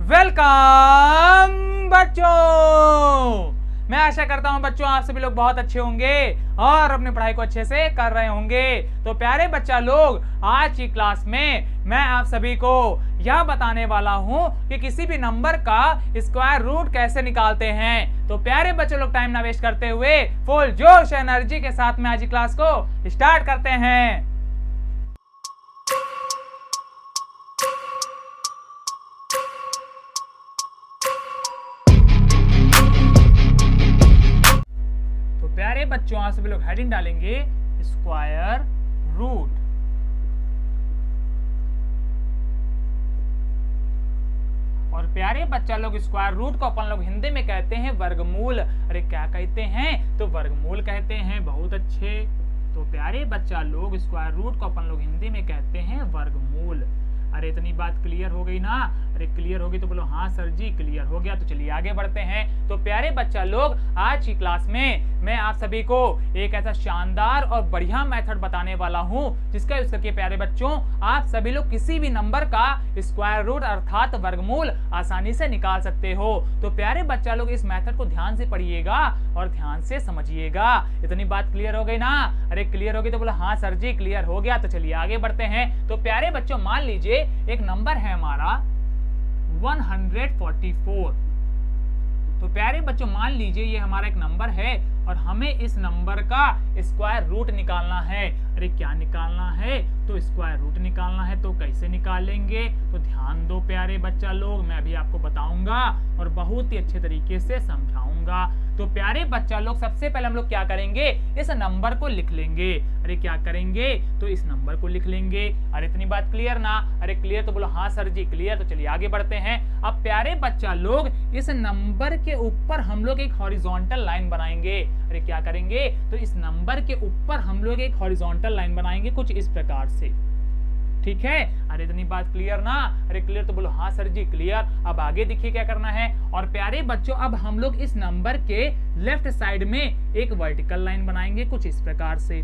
Welcome बच्चों। मैं आशा करता हूं बच्चों आप सभी लोग बहुत अच्छे होंगे और अपनी पढ़ाई को अच्छे से कर रहे होंगे। तो प्यारे बच्चा लोग, आज की क्लास में मैं आप सभी को यह बताने वाला हूं कि किसी भी नंबर का स्क्वायर रूट कैसे निकालते हैं। तो प्यारे बच्चे लोग, टाइम ना वेस्ट करते हुए फुल जोश एनर्जी के साथ में आज की क्लास को स्टार्ट करते हैं। प्यारे बच्चों, आप सभी लोग हेडिंग डालेंगे स्क्वायर रूट। और प्यारे बच्चा लोग, स्क्वायर रूट को अपन लोग हिंदी में कहते हैं वर्गमूल। अरे क्या कहते हैं? तो वर्गमूल कहते हैं। बहुत अच्छे। तो प्यारे बच्चा लोग, स्क्वायर रूट को अपन लोग हिंदी में कहते हैं वर्गमूल। अरे इतनी बात क्लियर हो गई ना? अरे क्लियर होगी तो बोलो हाँ सर जी क्लियर हो गया। तो चलिए आगे बढ़ते हैं। तो प्यारे बच्चा लोग, आज की क्लास में मैं आप सभी को एक ऐसा शानदार और बढ़िया मेथड बताने वाला हूं जिसका यूज करके प्यारे बच्चों आप सभी लोग किसी भी नंबर का स्क्वायर रूट अर्थात वर्गमूल आसानी से निकाल सकते हो। तो प्यारे बच्चा लोग, इस मेथड को ध्यान से पढ़िएगा और ध्यान से समझिएगा। इतनी बात क्लियर हो गई ना? अरे क्लियर होगी तो बोलो हाँ सर जी क्लियर हो गया। तो चलिए आगे बढ़ते हैं। तो प्यारे बच्चों, मान लीजिए एक नंबर है हमारा 144। तो प्यारे बच्चों, मान लीजिए ये हमारा एक नंबर है और हमें इस नंबर का स्क्वायर रूट निकालना है। अरे क्या निकालना है? तो स्क्वायर रूट निकालना है। तो कैसे निकालेंगे? तो ध्यान दो प्यारे बच्चा लोग, मैं अभी आपको बताऊंगा और बहुत ही अच्छे तरीके से समझाऊंगा। तो प्यारे बच्चा लोग, सबसे पहले हम लोग क्या करेंगे? इस नंबर को लिख लेंगे। अरे क्या करेंगे? तो इस नंबर को लिख लेंगे। अरे इतनी बात क्लियर ना? अरे क्लियर तो बोलो हाँ सर जी क्लियर। तो चलिए आगे बढ़ते हैं। अब प्यारे बच्चा लोग, इस नंबर के ऊपर हम लोग एक हॉरिजॉन्टल लाइन बनाएंगे। अरे क्या करेंगे? तो इस नंबर के ऊपर हम लोग एक हॉरिजॉन्टल लाइन बनाएंगे कुछ इस प्रकार से। ठीक है? अरे इतनी बात क्लियर ना? अरे क्लियर तो बोलो हाँ सर जी क्लियर। अब आगे देखिए क्या करना है। और प्यारे बच्चों, अब हम लोग इस नंबर के लेफ्ट साइड में एक वर्टिकल लाइन बनाएंगे कुछ इस प्रकार से।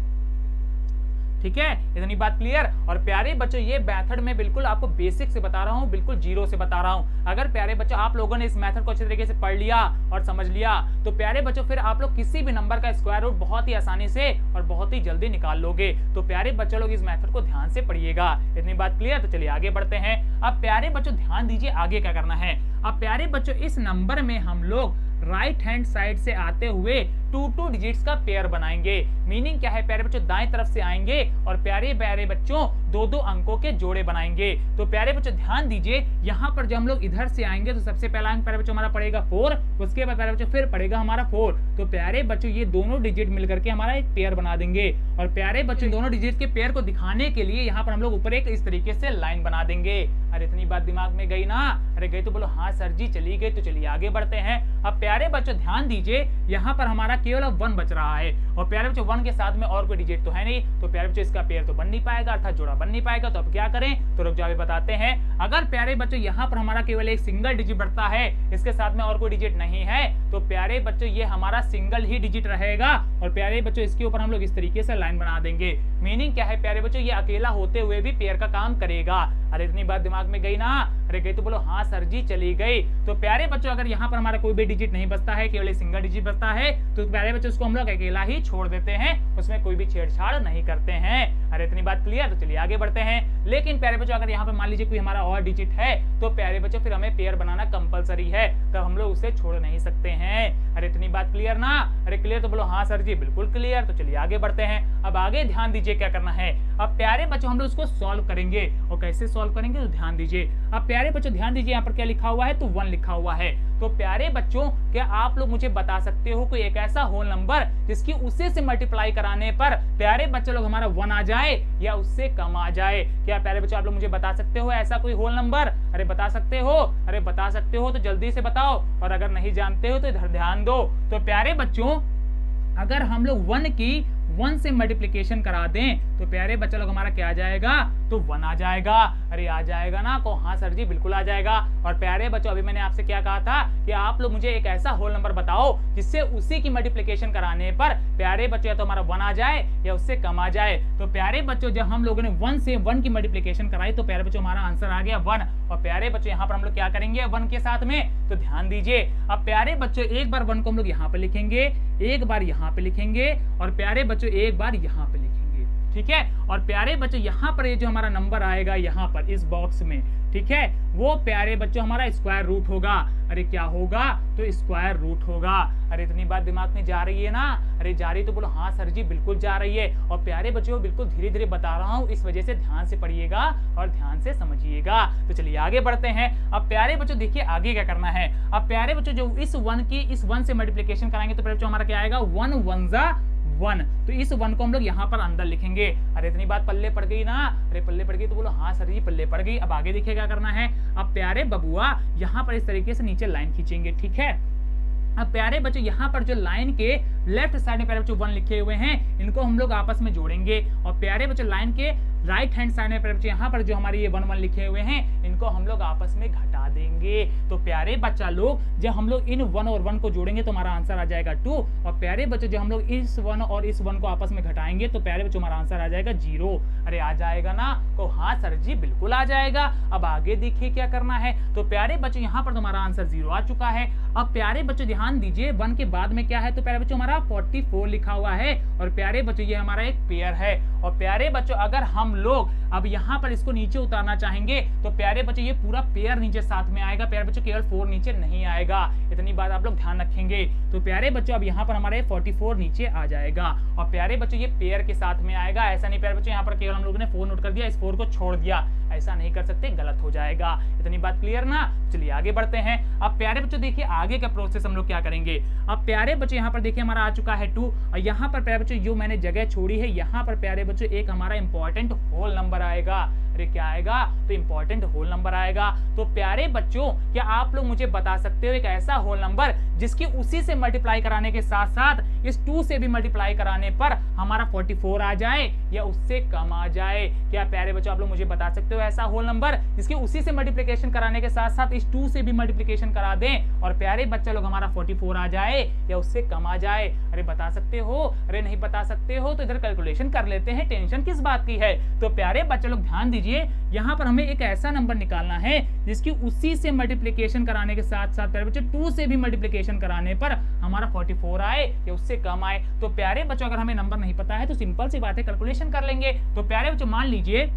ठीक है? इतनी बात क्लियर। और प्यारे बच्चों, ये मेथड मैं बिल्कुल आपको बेसिक से बता रहा हूँ, बिल्कुल जीरो से बता रहा हूँ। अगर प्यारे बच्चों आप लोगों ने इस मेथड को अच्छे तरीके से पढ़ लिया और समझ लिया तो प्यारे बच्चों फिर आप लोग किसी भी नंबर का स्क्वायर रूट बहुत ही आसानी से और बहुत ही जल्दी निकाल लोगे। तो प्यारे बच्चों लोग, इस मेथड को ध्यान से पढ़िएगा। इतनी बात क्लियर? तो चलिए आगे बढ़ते हैं। अब प्यारे बच्चों ध्यान दीजिए आगे क्या करना है। अब प्यारे बच्चों, इस नंबर में हम लोग राइट हैंड साइड से आते हुए 2 डिजिट्स का पेयर बनाएंगे। मीनिंग क्या है प्यारे बच्चों? दाएं तरफ से आएंगे और प्यारे प्यारे बच्चों 2 अंकों के जोड़े बनाएंगे। तो प्यारे बच्चों ध्यान दीजिए, यहाँ पर जब हम लोग इधर से आएंगे तो सबसे पहला अंक प्यारे बच्चों हमारा पड़ेगा 4, उसके बाद प्यारे बच्चों फिर पड़ेगा हमारा 4। तो प्यारे बच्चों ये दोनों डिजिट मिलकर के हमारा एक पेयर बना देंगे। और प्यारे बच्चों दोनों डिजिट के पेयर को दिखाने के लिए यहाँ पर हम लोग ऊपर एक इस तरीके से लाइन बना देंगे। अरे इतनी बात दिमाग में गई ना? अरे गई तो बोलो हाँ सर जी चली गई। तो चलिए आगे बढ़ते हैं। अब प्यारे बच्चों ध्यान दीजिए, यहाँ पर हमारा केवल 1 बच रहा है और प्यारे बच्चों 1 के साथ में और कोई डिजिट तो है नहीं। तो प्यारे बच्चों इसका पेयर तो बन नहीं पाएगा, अर्थात जोड़ा बन नहीं पाएगा। तो अब क्या करें? तो रुक जाओ बताते हैं। अगर प्यारे बच्चों यहाँ पर हमारा केवल एक सिंगल डिजिट बढ़ता है, इसके साथ में और कोई डिजिट नहीं है, तो प्यारे बच्चों ये हमारा सिंगल ही डिजिट रहेगा। और प्यारे बच्चों इसके ऊपर हम लोग इस तरीके से लाइन बना देंगे। मीनिंग क्या है प्यारे बच्चों? ये अकेला होते हुए भी पेयर का काम करेगा। अरे इतनी बात दिमाग में गई ना? अरे गई तो बोलो हाँ सर जी चली गई। तो प्यारे बच्चों, अगर यहाँ पर हमारा कोई भी डिजिट नहीं बचता है, केवल एक सिंगल डिजिट बचता है, तो प्यारे बच्चों उसको हम लोग अकेला ही छोड़ देते हैं, उसमें कोई भी छेड़छाड़ नहीं करते हैं। अरे इतनी बात क्लियर? तो चलिए आगे बढ़ते हैं। लेकिन प्यारे बच्चों अगर यहाँ पर मान लीजिए कोई हमारा और डिजिट है तो प्यारे बच्चों फिर हमें पेयर बनाना कंपलसरी है, तब हम लोग उसे छोड़ नहीं सकते हैं। अरे इतनी बात क्लियर ना? अरे क्लियर तो बोलो हाँ सर जी बिल्कुल क्लियर। तो चलिए आगे बढ़ते हैं। अब आगे ध्यान दीजिए क्या करना है। अब प्यारे बच्चों हम लोग उसको सॉल्व करेंगे। और कैसे सॉल्व करेंगे? तो ध्यान दीजिए। अब प्यारे बच्चों ध्यान दीजिए, यहाँ पर क्या लिखा हुआ है? तो 1 लिखा हुआ है। तो प्यारे बच्चों, क्या आप लोग मुझे बता सकते हो कोई एक ऐसा होल नंबर जिसकी उसे से मल्टीप्लाई कराने पर प्यारे बच्चों लोग हमारा 1 आ जाए या उससे कम आ जाए? क्या प्यारे बच्चों आप लोग मुझे बता सकते हो ऐसा कोई होल नंबर? अरे बता सकते हो? अरे बता सकते हो तो जल्दी से बताओ, और अगर नहीं जानते हो तो इधर ध्यान दो। तो प्यारे बच्चों, अगर हम लोग 1 की 1 से मल्टीप्लिकेशन करा दें तो प्यारे बच्चा लोग हमारा क्या आ जाएगा? तो 1 आ जाएगा। अरे आ जाएगा ना, को हाँ सर जी बिल्कुल आ जाएगा। और प्यारे बच्चों अभी मैंने आपसे क्या कहा था कि आप लोग मुझे एक ऐसा होल नंबर बताओ जिससे उसी की मल्टीप्लिकेशन कराने पर प्यारे बच्चों या तो हमारा 1 आ जाए या उससे कम आ जाए। तो प्यारे बच्चों जब हम लोगों ने 1 से 1 की मल्टीप्लिकेशन कराई तो प्यारे बच्चों हमारा आंसर आ गया 1। और प्यारे बच्चों यहाँ पर हम लोग क्या करेंगे 1 के साथ में, तो ध्यान दीजिए। अब प्यारे बच्चों एक बार 1 को हम लोग यहाँ पे लिखेंगे, एक बार यहाँ पे लिखेंगे और प्यारे बच्चों एक बार यहाँ पे लिखेंगे, ठीक है। और प्यारे बच्चों यहाँ पर ये जो हमारा नंबर आएगा यहाँ पर इस बॉक्स में, ठीक है, वो प्यारे बच्चों हमारा स्क्वायर रूट होगा। अरे क्या होगा, तो स्क्वायर रूट होगा। अरे इतनी बात दिमाग में जा रही है ना, अरे जा रही तो बोलो हाँ सर जी बिल्कुल जा रही है। और प्यारे बच्चों बिल्कुल धीरे धीरे बता रहा हूँ, इस वजह से ध्यान से पढ़िएगा और ध्यान से समझिएगा। तो चलिए आगे बढ़ते हैं। अब प्यारे बच्चों देखिए आगे क्या करना है। अब प्यारे बच्चों जो इस 1 से मल्टीप्लिकेशन कराएंगे तो प्यारे बच्चों हमारा क्या आएगा 1 1 जा 1। तो इस 1 को हम लोग यहाँ पर अंदर लिखेंगे। अरे इतनी बात पल्ले पड़ गई ना, अरे पल्ले पड़ गई तो बोलो हाँ सर जी पल्ले पड़ गई। अब आगे देखिए क्या करना है। अब प्यारे बबुआ यहाँ पर इस तरीके से नीचे लाइन खींचेंगे, ठीक है। अब प्यारे बच्चों यहाँ पर जो लाइन के लेफ्ट साइड में प्यारे बच्चों 1 लिखे हुए हैं, इनको हम लोग आपस में जोड़ेंगे। और प्यारे बच्चों लाइन के राइट हैंड साइड में प्यारे बच्चों यहाँ पर जो हमारे ये 1 1 लिखे हुए हैं, इनको हम लोग आपस में घटा देंगे। तो प्यारे बच्चा लोग जब हम लोग इन 1 और 1 को जोड़ेंगे तो हमारा आंसर आ जाएगा 2। और प्यारे बच्चों जब हम लोग इस 1 और इस 1 को आपस में घटाएंगे तो प्यारे बच्चों हमारा आंसर आ जाएगा 0। अरे आ जाएगा ना, तो हाँ सर जी बिल्कुल आ जाएगा। अब आगे देखिए क्या करना है। तो प्यारे बच्चों यहाँ पर तुम्हारा आंसर 0 आ चुका है। अब प्यारे बच्चों ध्यान दीजिए 1 के बाद में क्या है, तो प्यारे बच्चों हमारा 44 लिखा हुआ है। और प्यारे बच्चों ये हमारा एक पेयर है। और प्यारे बच्चों अगर हम लोग अब यहाँ पर इसको नीचे उतारना चाहेंगे तो प्यारे बच्चों ये पूरा पेयर नीचे साथ में आएगा। प्यारे बच्चों केवल 4 नीचे नहीं आएगा, इतनी बात आप लोग ध्यान रखेंगे। तो प्यारे बच्चों अब यहाँ पर हमारे 44 नीचे आ जाएगा। और प्यारे बच्चों ये पेयर के साथ में आएगा, ऐसा नहीं प्यारे बच्चों यहाँ पर केवल हम लोगों ने 4 नोट कर दिया, इस 4 को छोड़ दिया, ऐसा नहीं कर सकते, गलत हो जाएगा। इतनी बात क्लियर ना। चलिए आगे बढ़ते हैं। अब प्यारे बच्चों देखिए आगे का प्रोसेस हम लोग क्या करेंगे। अब प्यारे बच्चों यहाँ पर देखिए हमारा आ चुका है 2। और यहाँ पर प्यारे बच्चों जो मैंने जगह छोड़ी है यहाँ पर प्यारे बच्चों एक हमारा इंपॉर्टेंट होल नंबर आएगा। अरे क्या आएगा, तो इंपॉर्टेंट होल नंबर आएगा। तो प्यारे बच्चों क्या आप लोग मुझे बता सकते हो एक ऐसा होल नंबर जिसकी उसी से मल्टीप्लाई कराने के साथ साथ इस 2 से भी मल्टीप्लाई कराने पर हमारा 44 आ जाए या उससे कम आ जाए। क्या प्यारे बच्चों आप लोग मुझे बता सकते हो ऐसा होल नंबर जिसकी उसी से मल्टीप्लिकेशन कराने के साथ साथ इस 2 से भी मल्टीप्लिकेशन करा दें और प्यारे बच्चा लोग हमारा 44 आ जाए या उससे कम आ जाए। अरे बता सकते हो, अरे नहीं बता सकते हो तो इधर कैलकुलेशन कर लेते हैं, टेंशन किस बात की है। तो प्यारे बच्चे लोग ध्यान दीजिए, यहाँ पर हमें एक ऐसा नंबर निकालना है जिसकी उसी से मल्टीप्लिकेशन कराने के साथ साथ प्यारे बच्चों 2 से भी मल्टीप्लिकेशन कराने पर हमारा 44 आए या उससे कम आए। तो प्यारे बच्चों अगर हमें नंबर नहीं पता है तो सिंपल सी बात है, कैलकुलेशन कर लेंगे। तो प्यारे बच्चों मान लीजिए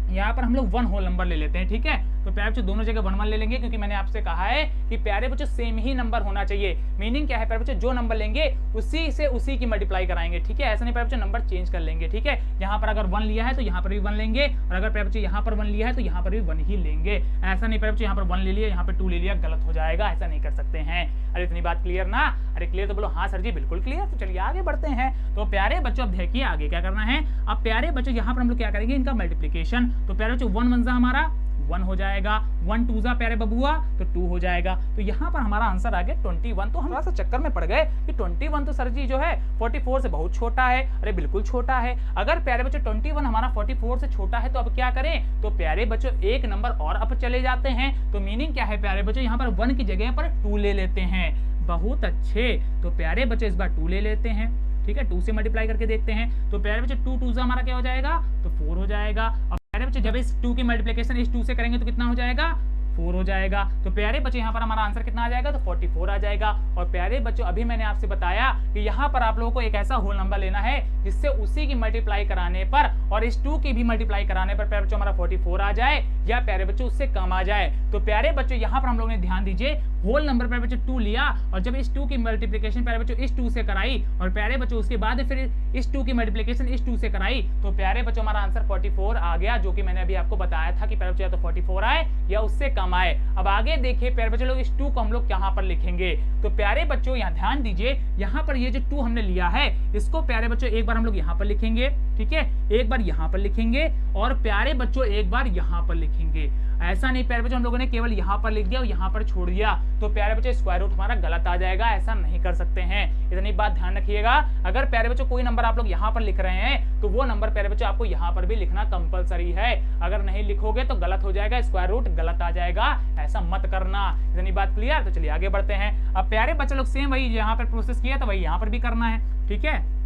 यहाँ पर हम लोग 1 होल नंबर ले लेते हैं, ठीक है। तो प्यारे बच्चों दोनों जगह 1 1 ले लेंगे क्योंकि मैंने आपसे कहा है कि प्यारे बच्चों सेम ही नंबर होना चाहिए। मीनिंग क्या है प्यारे बच्चों, जो नंबर लेंगे उसी से उसी की मल्टीप्लाई कराएंगे, ठीक है। ऐसा नहीं प्यारे बच्चों नंबर चेंज कर लेंगे, ठीक है। यहाँ पर अगर 1 लिया है तो यहाँ पर भी 1 लेंगे और अगर प्यारे बच्चों यहाँ पर 1 लिया है तो यहाँ पर भी 1 ही लेंगे। ऐसा नहीं प्यारे बच्चों यहाँ पर 1 ले लिया यहाँ पर 2 ले लिया, गलत हो जाएगा, ऐसा नहीं कर सकते हैं। अरे इतनी बात क्लियर ना। अरे क्लियर तो बोलो हाँ सर जी बिल्कुल क्लियर। तो चलिए आगे बढ़ते हैं। तो प्यारे बच्चों अब देखिए आगे क्या करना है। अब प्यारे बच्चों यहाँ पर हम लोग क्या करेंगे, इनका मल्टीप्लिकेशन। तो प्यारे बच्चों 1 1 हमारा 1 हो जाएगा, 1 2 जा प्यारे बबुआ तो 2 हो जाएगा। तो यहाँ पर हमारा आंसर आ गया 21। तो हम थोड़ा सा चक्कर में पड़ गए कि 21 तो सर जी जो है 44 से बहुत छोटा है। अरे बिल्कुल छोटा है। अगर प्यारे बच्चों 21 हमारा 44 से छोटा है तो अब क्या करें, तो प्यारे बच्चों एक नंबर और अप चले जाते हैं। तो मीनिंग क्या है प्यारे बच्चों, यहाँ पर 1 की जगह पर 2 ले लेते हैं। बहुत अच्छे। तो प्यारे बच्चों इस बार 2 ले लेते हैं, ठीक है। 2 से मल्टीप्लाई करके देखते हैं। तो प्यारे बच्चों 2 2 हमारा क्या हो जाएगा, तो 4 हो जाएगा। अब प्यारे बच्चों जब इस 2 की मल्टीप्लिकेशन इस 2 से करेंगे तो कितना हो जाएगा, 4 हो जाएगा। तो प्यारे बच्चों यहाँ पर हमारा आंसर कितना आ जाएगा, तो 44 आ जाएगा। और प्यारे बच्चों अभी मैंने आपसे बताया कि यहाँ पर आप लोगों को एक ऐसा होल नंबर लेना है जिससे उसी की मल्टीप्लाई कराने पर और इस 2 की भी मल्टीप्लाई कराने पर प्यारे बच्चों हमारा 44 आ जाए या प्यारे बच्चों उससे कम आ जाए। तो प्यारे बच्चों यहाँ पर हम लोगों ने ध्यान दीजिए, होल नंबर प्यारे बच्चों 2 लिया और जब इस 2 की मल्टीप्लिकेशन प्यारे बच्चों इस 2 से कराई और प्यारे बच्चों उसके बाद फिर इस 2 की मल्टीप्लिकेशन इस 2 से कराई तो प्यारे बच्चों हमारा आंसर 44 आ गया, जो कि मैंने अभी आपको बताया था कि प्यारे बच्चों या तो 44 आए या उससे कम आए। अब आगे देखिए प्यारे बच्चों लोग इस 2 को हम लोग कहाँ पर लिखेंगे। तो प्यारे बच्चों यहाँ ध्यान दीजिए, यहाँ पर ये जो 2 हमने लिया है इसको प्यारे बच्चों एक बार हम लोग यहाँ पर लिखेंगे, ठीक है, एक बार यहाँ पर लिखेंगे और प्यारे बच्चों एक बार यहाँ पर लिखेंगे। ऐसा नहीं प्यारे बच्चों हम लोगों ने केवल यहाँ पर लिख दिया और यहाँ पर छोड़ दिया तो प्यारे बच्चों स्क्वायर रूट हमारा गलत आ जाएगा, ऐसा नहीं कर सकते हैं। इतनी बात ध्यान रखिएगा। अगर प्यारे बच्चों कोई नंबर आप लोग यहाँ पर लिख रहे हैं तो वो नंबर प्यारे बच्चों आपको यहाँ पर भी लिखना कंपलसरी है। अगर नहीं लिखोगे तो गलत हो जाएगा, स्क्वायर रूट गलत आ जाएगा, ऐसा मत करना। इतनी बात क्लियर? तो चलिए आगे बढ़ते हैं। अब प्यारे बच्चे लोग सेम वही यहाँ पर प्रोसेस किया तो वही यहाँ पर भी करना है, ठीक है।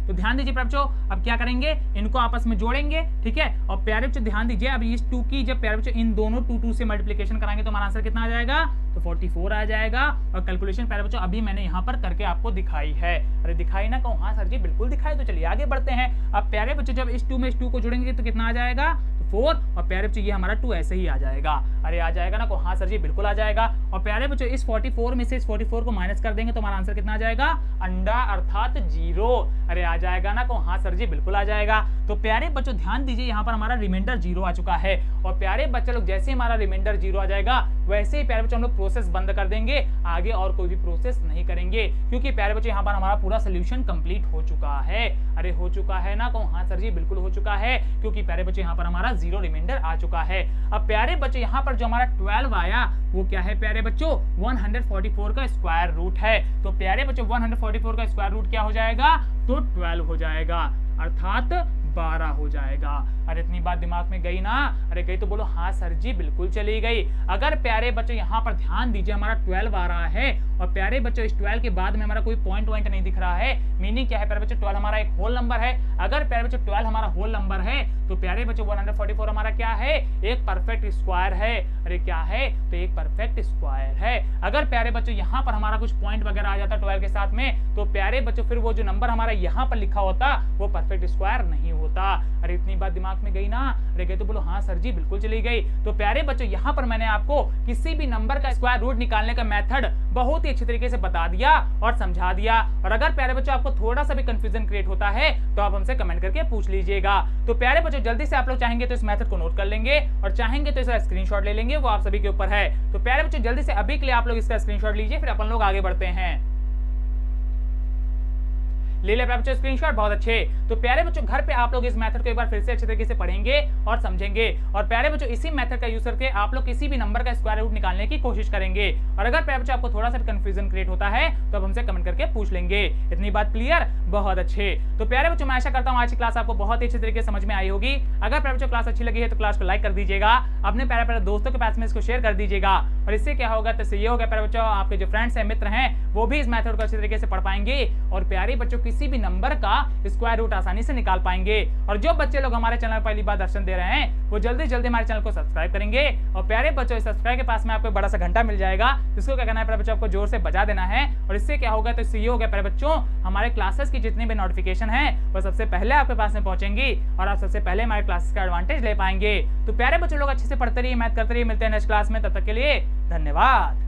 तो ध्यान दीजिए प्यारे बच्चों, अब क्या करेंगे, इनको आपस में जोड़ेंगे, ठीक है। और प्यारे बच्चों ध्यान दीजिए, अब इस 2 की जब प्यारे बच्चों इन दोनों 2 से मल्टीप्लिकेशन कराएंगे तो हमारा आंसर कितना आ जाएगा, तो 44 आ जाएगा। और कैलकुलेशन प्यारे बच्चों अभी मैंने यहाँ पर करके आपको दिखाई है। अरे दिखाई ना कहूँ, हाँ सर जी बिल्कुल दिखाई। तो चलिए आगे बढ़ते हैं। अब प्यारे बच्चों जब इस 2 में इस 2 को जोड़ेंगे तो कितना आ जाएगा, तो 4। और प्यारे बच्चों ये हमारा 2 ऐसे ही आ जाएगा। अरे आ जाएगा ना को, हाँ सर जी बिल्कुल आ जाएगा। और प्यारे बच्चों इस 44 में से इस 44 को माइनस कर देंगे तो हमारा आंसर कितना आ जाएगा, अंडा अर्थात 0। अरे आ जाएगा ना को, हाँ सर जी बिल्कुल आ जाएगा। तो प्यारे बच्चों ध्यान दीजिए, यहाँ पर हमारा रिमाइंडर 0 आ चुका है। और प्यारे बच्चे लोग जैसे हमारा रिमाइंडर 0 आ जाएगा वैसे ही प्यारे बच्चों हम लोग प्रोसेस बंद कर देंगे, आगे और कोई भी प्रोसेस नहीं करेंगे, क्योंकि प्यारे बच्चों यहाँ पर हमारा पूरा सोल्यूशन कंप्लीट हो चुका है। अरे हो चुका है ना को, हाँ सर जी बिल्कुल हो चुका है, क्योंकि प्यारे बच्चों यहाँ पर हमारा 0 रिमाइंडर आ चुका है। अब प्यारे बच्चों यहाँ पर जो हमारा 12 आया वो क्या है प्यारे बच्चों, 144 का स्क्वायर रूट है। तो प्यारे बच्चों 144 का स्क्वायर रूट क्या हो जाएगा, तो 12 हो जाएगा, अर्थात 12 हो जाएगा। अरे इतनी बात दिमाग में गई ना, अरे गई तो बोलो हाँ सर जी बिल्कुल चली गई। अगर प्यारे बच्चों यहाँ पर ध्यान दीजिए हमारा 12 आ रहा है और प्यारे बच्चों इस 12 के बाद में हमारा कोई पॉइंट नहीं दिख रहा है, मीनिंग क्या है प्यारे बच्चों, 12 हमारा एक होल नंबर है। अगर प्यारे बच्चों 12 हमारा होल नंबर है तो प्यारे बच्चों 144 हमारा क्या है, एक परफेक्ट स्क्वायर है। अरे क्या है, तो एक परफेक्ट स्क्वायर है। अगर प्यारे बच्चों यहाँ पर हमारा कुछ पॉइंट वगैरह आ जाता 12 के साथ में तो प्यारे बच्चों फिर वो जो नंबर हमारा यहाँ पर लिखा होता वो परफेक्ट स्क्वायर नहीं होता। अरे इतनी बात दिमाग में गई ना, अरे गई तो बोलो हाँ सर जी बिल्कुल चली गई। तो प्यारे बच्चों यहाँ पर मैंने आपको किसी भी नंबर का स्क्वायर रूट निकालने का मेथड बहुत ही अच्छे तरीके से बता दिया और समझा दिया। और अगर प्यारे बच्चों आपको थोड़ा सा भी कंफ्यूजन क्रिएट होता है तो आप हमसे कमेंट करके पूछ लीजिएगा। तो प्यारे बच्चों जल्दी से आप लोग चाहेंगे तो इस मेथड को नोट कर लेंगे और चाहेंगे तो इसका स्क्रीनशॉट ले लेंगे, वो आप सभी के ऊपर है। तो प्यारे बच्चों जल्दी से अभी के लिए आप लोग इसका स्क्रीनशॉट लीजिए, फिर अपन लोग आगे बढ़ते हैं। ले ले प्यारे बच्चों स्क्रीनशॉट, बहुत अच्छे। तो प्यारे बच्चों घर पे आप लोग इस मेथड को एक बार फिर से अच्छे तरीके से पढ़ेंगे और समझेंगे। और प्यारे बच्चों इसी मेथड का यूज करके आप लोग किसी भी नंबर का स्क्वायर रूट निकालने की कोशिश करेंगे। और अगर प्यारे बच्चों आपको थोड़ा सा कंफ्यूजन क्रिएट होता है तो आप हमसे कमेंट करके पूछ लेंगे। इतनी बात क्लियर, बहुत अच्छे। तो प्यारे बच्चों मैं आशा करता हूँ आज की क्लास आपको बहुत ही अच्छे तरीके से समझ में आई होगी। अगर प्यारे बच्चों क्लास अच्छी लगी है तो क्लास को लाइक कर दीजिएगा, अपने प्यारे प्यारे दोस्तों के पास में इसको शेयर कर दीजिएगा। और इससे क्या होगा, तो ये होगा प्यारे बच्चों आपके जो फ्रेंड्स हैं, मित्र हैं, वो भी इस मेथड को अच्छे तरीके से पढ़ पाएंगे और प्यारे बच्चों किसी भी नंबर का स्क्वायर रूट आसानी से निकाल पाएंगे। और जो बच्चे लोग हमारे चैनल पर पहली बार दर्शन दे रहे हैं वो जल्दी जल्दी हमारे चैनल को सब्सक्राइब करेंगे। और प्यारे बच्चों इस सब्सक्राइब के पास में आपको बड़ा सा घंटा मिल जाएगा, जिसको क्या करना है प्यारे बच्चों, आपको जोर से बजा देना है। और इससे क्या होगा, तो इससे ये होगा प्यारे बच्चों हमारे क्लासेस की जितनी भी नोटिफिकेशन है वो सबसे पहले आपके पास में पहुंचेंगी और आप सबसे पहले हमारे क्लासेस का एडवांटेज ले पाएंगे। तो प्यारे बच्चों लोग अच्छे से पढ़ते रहिए, मैथ करते रहिए। मिलते हैं नेक्स्ट क्लास में, तब तक के लिए धन्यवाद।